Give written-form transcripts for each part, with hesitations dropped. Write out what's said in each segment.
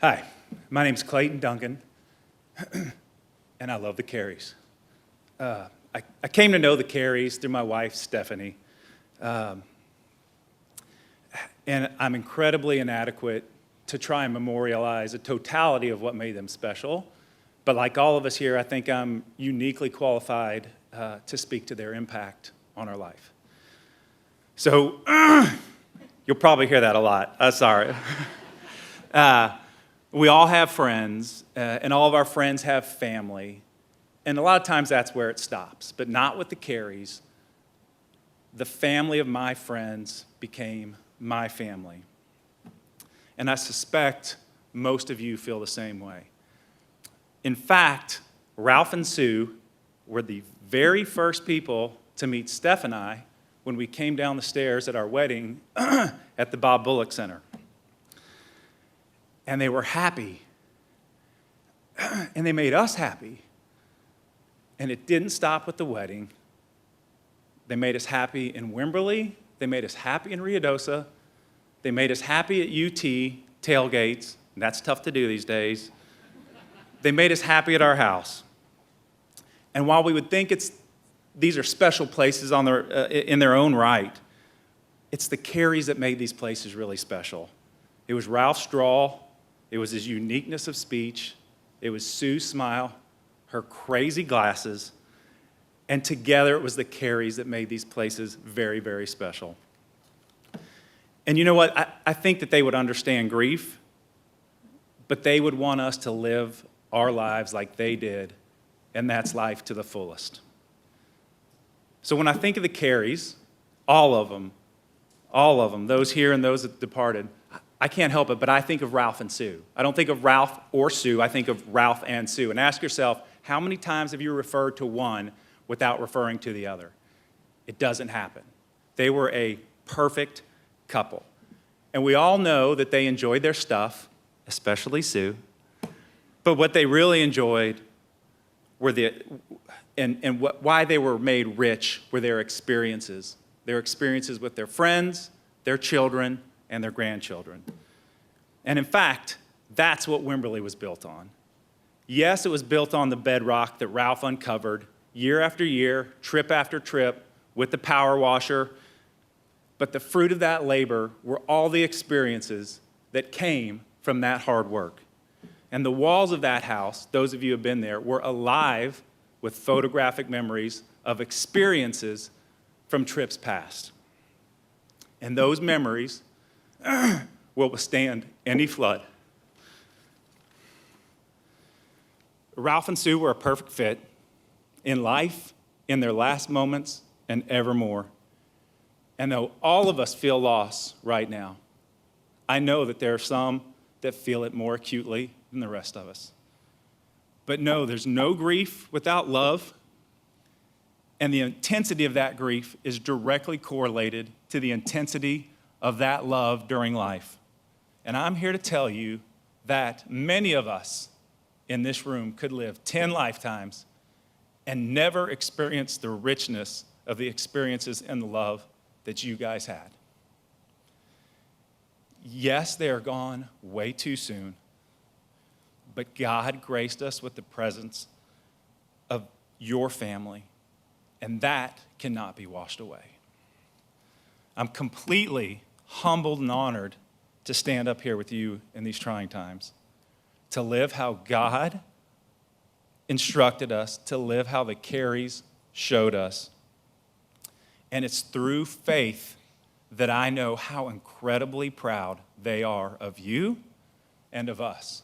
Hi, my name's Clayton Duncan, and I love the Careys. I came to know the Careys through my wife, Stephanie, and I'm incredibly inadequate to try and memorialize a totality of what made them special. But like all of us here, I think I'm uniquely qualified to speak to their impact on our life. So you'll probably hear that a lot. Sorry. We all have friends, and all of our friends have family. And a lot of times that's where it stops, but not with the Careys. The family of my friends became my family. And I suspect most of you feel the same way. In fact, Ralph and Sue were the very first people to meet Steph and I when we came down the stairs at our wedding at the Bob Bullock Center. And they were happy. And they made us happy. And it didn't stop with the wedding. They made us happy in Wimberley. They made us happy in Ruidoso. They made us happy at UT tailgates. And that's tough to do these days. They made us happy at our house. And while we would think these are special places in their own right, it's the Careys that made these places really special. It was Ralph's drawl. It was his uniqueness of speech. It was Sue's smile, her crazy glasses. And together it was the Careys that made these places very, very special. And you know what? I think that they would understand grief, but they would want us to live our lives like they did, and that's life to the fullest. So when I think of the Careys, all of them, those here and those that departed, I can't help it, but I think of Ralph and Sue. I don't think of Ralph or Sue, I think of Ralph and Sue. And ask yourself, how many times have you referred to one without referring to the other? It doesn't happen. They were a perfect couple. And we all know that they enjoyed their stuff, especially Sue. But what they really enjoyed were why they were made rich were their experiences with their friends, their children, and their grandchildren. And in fact, that's what Wimberley was built on. Yes, it was built on the bedrock that Ralph uncovered year after year, trip after trip, with the power washer. But the fruit of that labor were all the experiences that came from that hard work. And the walls of that house, those of you who have been there, were alive with photographic memories of experiences from trips past. And those memories will withstand any flood. Ralph and Sue were a perfect fit in life, in their last moments, and evermore. And though all of us feel loss right now, I know that there are some that feel it more acutely than the rest of us. But no, there's no grief without love, and the intensity of that grief is directly correlated to the intensity of that love during life. And I'm here to tell you that many of us in this room could live 10 lifetimes and never experience the richness of the experiences and the love that you guys had. Yes, they are gone way too soon, but God graced us with the presence of your family, and that cannot be washed away. I'm completely humbled and honored to stand up here with you in these trying times, to live how God instructed us, to live how the Careys showed us. And it's through faith that I know how incredibly proud they are of you and of us.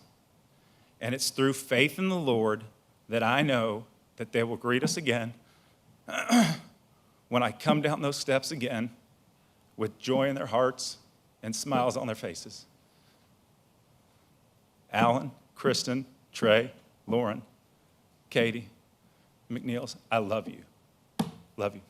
And it's through faith in the Lord that I know that they will greet us again when I come down those steps again with joy in their hearts and smiles on their faces. Alan, Kristen, Trey, Lauren, Katie, McNeils, I love you. Love you.